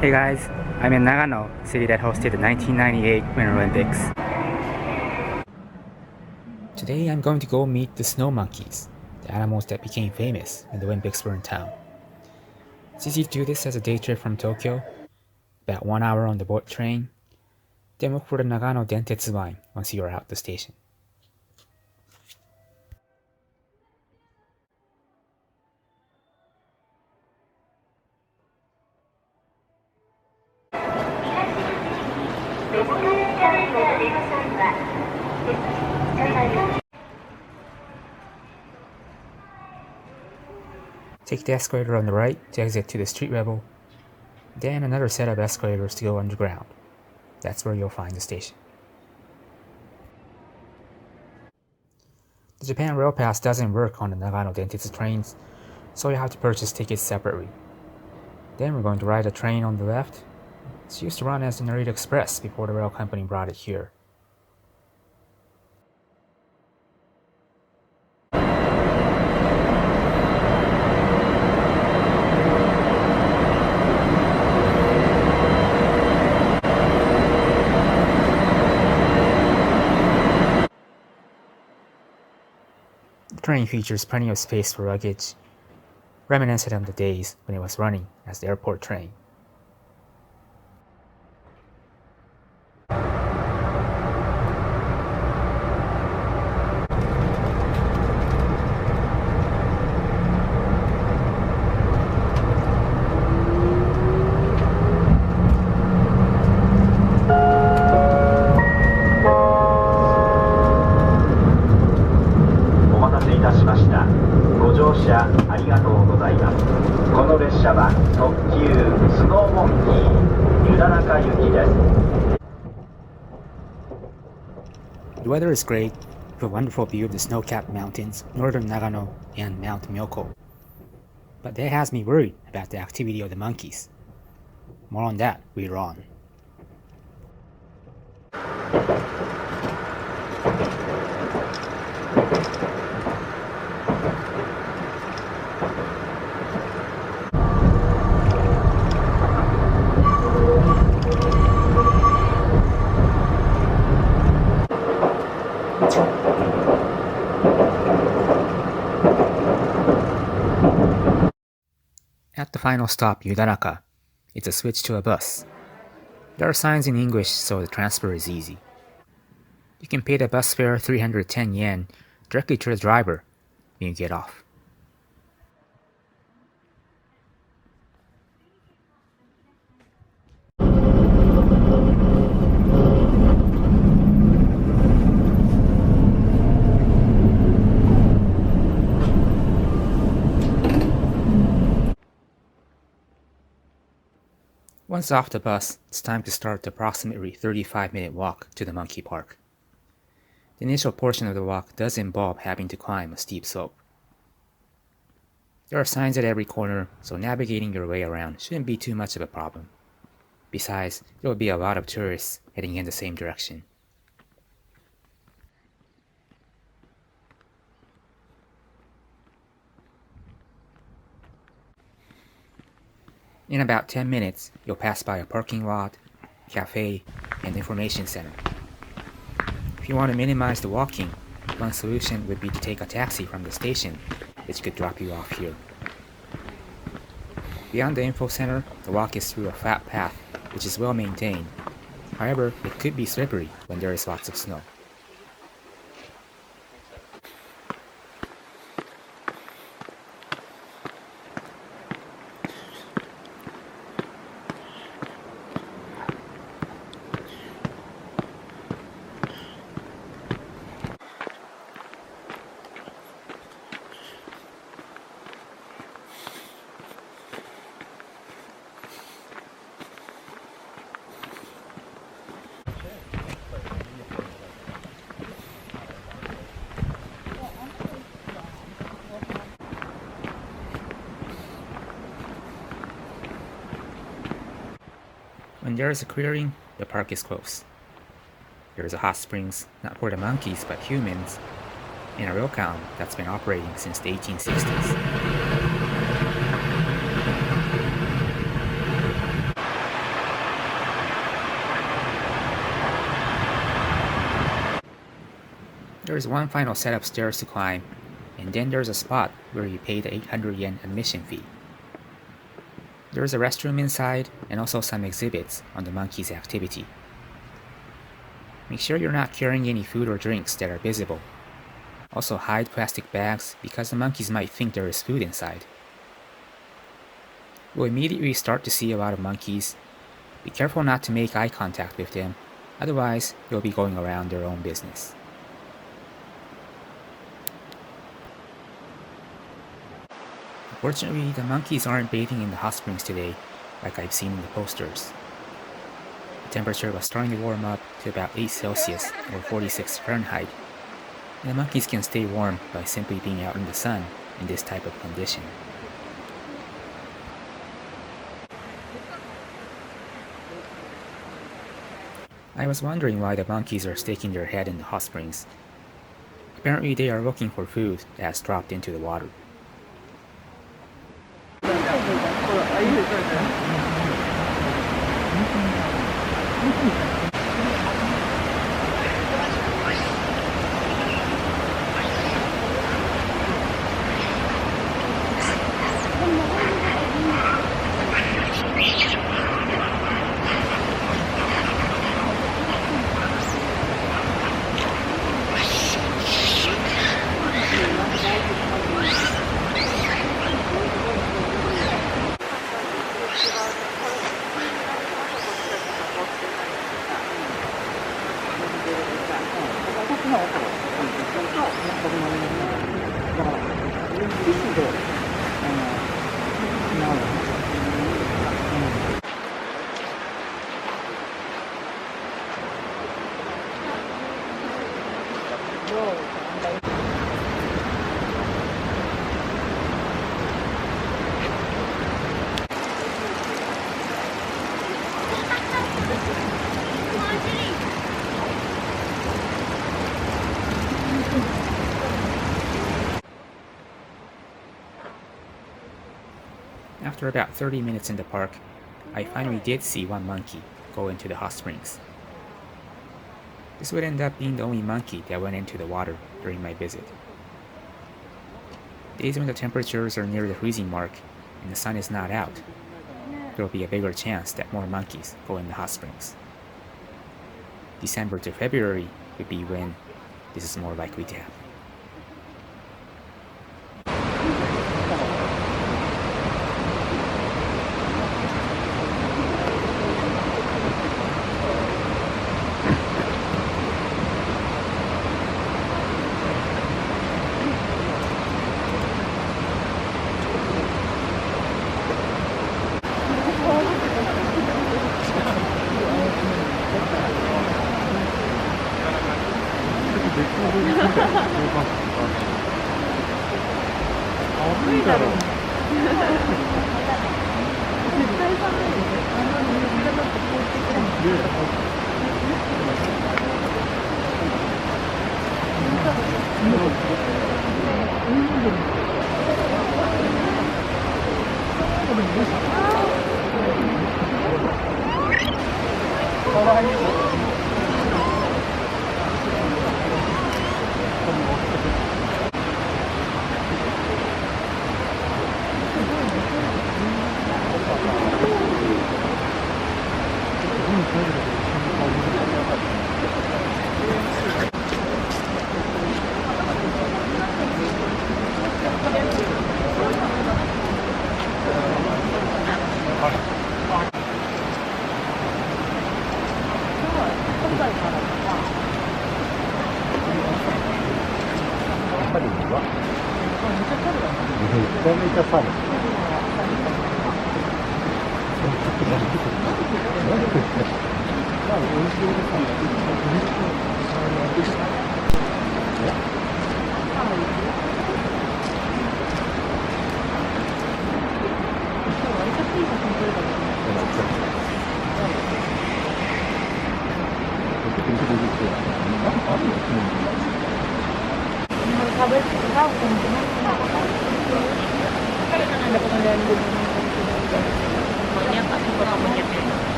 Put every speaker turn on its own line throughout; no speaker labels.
Hey guys, I'm in Nagano, city that hosted the 1998 Winter Olympics. Today I'm going to go meet the snow monkeys, the animals that became famous when the Olympics were in town. It's easy to do this as a day trip from Tokyo, about 1 hour on the boat train, then look for the Nagano Dentetsu line once you are out the station. Take the escalator on the right to exit to the street level, then another set of escalators to go underground. That's where you'll find the station. The Japan Rail Pass doesn't work on the Nagano Dentetsu trains, so you have to purchase tickets separately. Then we're going to ride a train on the left. It's used to run as the Narita Express before the rail company brought it here. The train features plenty of space for luggage, reminiscent of the days when it was running as the airport train. The weather is great, with a wonderful view of the snow-capped mountains, northern Nagano and Mount Myoko. But that has me worried about the activity of the monkeys. More on that later on. At the final stop, Yudanaka, it's a switch to a bus. There are signs in English, so the transfer is easy. You can pay the bus fare 310 yen directly to the driver when you get off. Once off the bus, it's time to start the approximately 35-minute walk to the monkey park. The initial portion of the walk does involve having to climb a steep slope. There are signs at every corner, so navigating your way around shouldn't be too much of a problem. Besides, there will be a lot of tourists heading in the same direction. In about 10 minutes, you'll pass by a parking lot, cafe, and information center. If you want to minimize the walking, one solution would be to take a taxi from the station, which could drop you off here. Beyond the info center, the walk is through a flat path, which is well maintained. However, it could be slippery when there is lots of snow. When there is a clearing, the park is closed. There is a hot springs, not for the monkeys but humans, and a ryokan that's been operating since the 1860s. There is one final set of stairs to climb, and then there's a spot where you pay the 800 yen admission fee. There is a restroom inside and also some exhibits on the monkeys' activity. Make sure you're not carrying any food or drinks that are visible. Also hide plastic bags because the monkeys might think there is food inside. You'll immediately start to see a lot of monkeys. Be careful not to make eye contact with them, otherwise you'll be going around their own business. Unfortunately, the monkeys aren't bathing in the hot springs today, like I've seen in the posters. The temperature was starting to warm up to about 8 Celsius or 46 Fahrenheit, and the monkeys can stay warm by simply being out in the sun in this type of condition. I was wondering why the monkeys are sticking their head in the hot springs. Apparently they are looking for food that has dropped into the water. After about 30 minutes in the park, I finally did see one monkey go into the hot springs. This would end up being the only monkey that went into the water during my visit. Days when the temperatures are near the freezing mark and the sun is not out, there will be a bigger chance that more monkeys go in the hot springs. December to February would be when this is more likely to happen.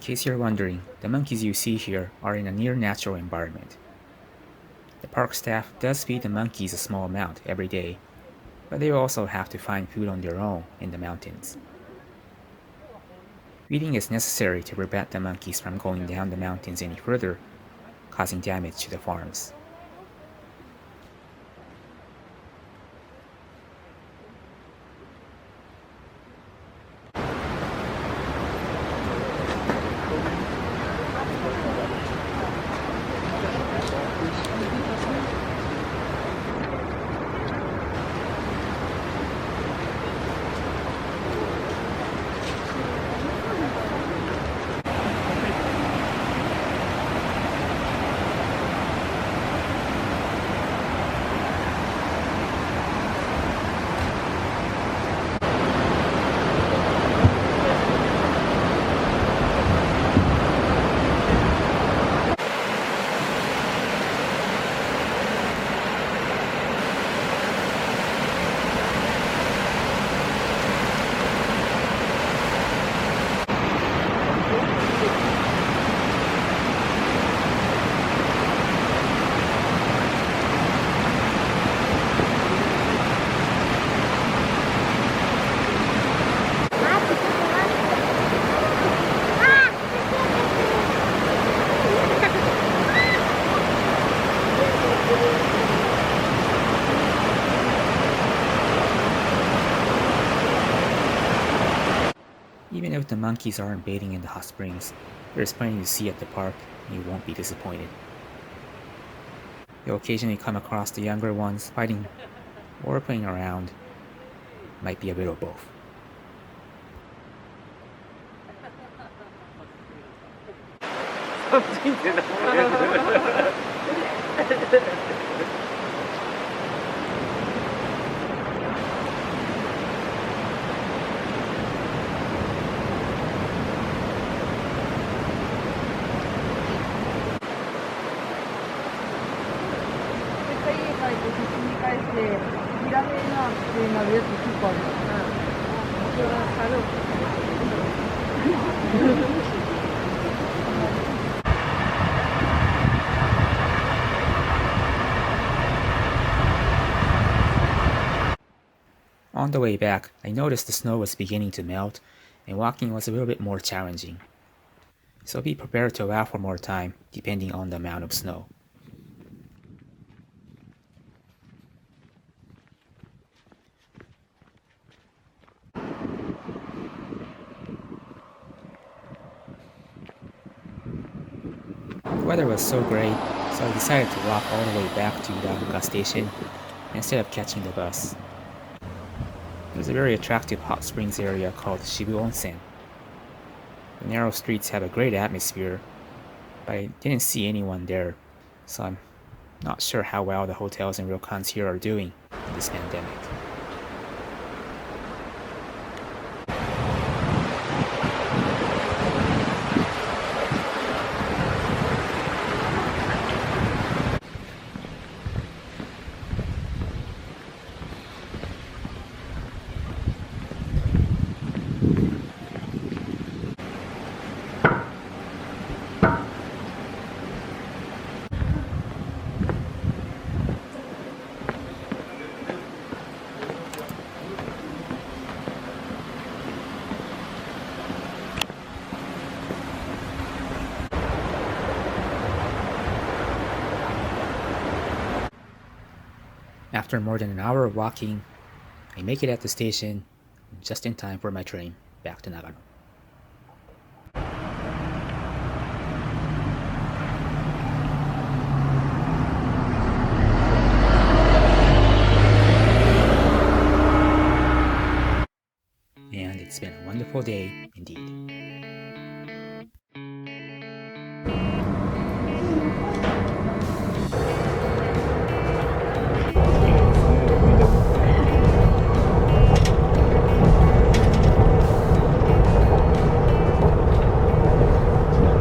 case you're wondering, the monkeys you see here are in a near-natural environment. The park staff does feed the monkeys a small amount every day, but they also have to find food on their own in the mountains. Feeding is necessary to prevent the monkeys from going down the mountains any further, causing damage to the farms. Even if the monkeys aren't bathing in the hot springs, there's plenty to see at the park and you won't be disappointed. You'll occasionally come across the younger ones fighting or playing around. Might be a bit of both. On the way back, I noticed the snow was beginning to melt and walking was a little bit more challenging. So be prepared to allow for more time depending on the amount of snow. The weather was so great, so I decided to walk all the way back to Nagano station instead of catching the bus. There's a very attractive hot springs area called Shibu Onsen. The narrow streets have a great atmosphere, but I didn't see anyone there, so I'm not sure how well the hotels and ryokans here are doing in this pandemic. After more than an hour of walking, I make it at the station just in time for my train back to Nagano. And it's been a wonderful day indeed.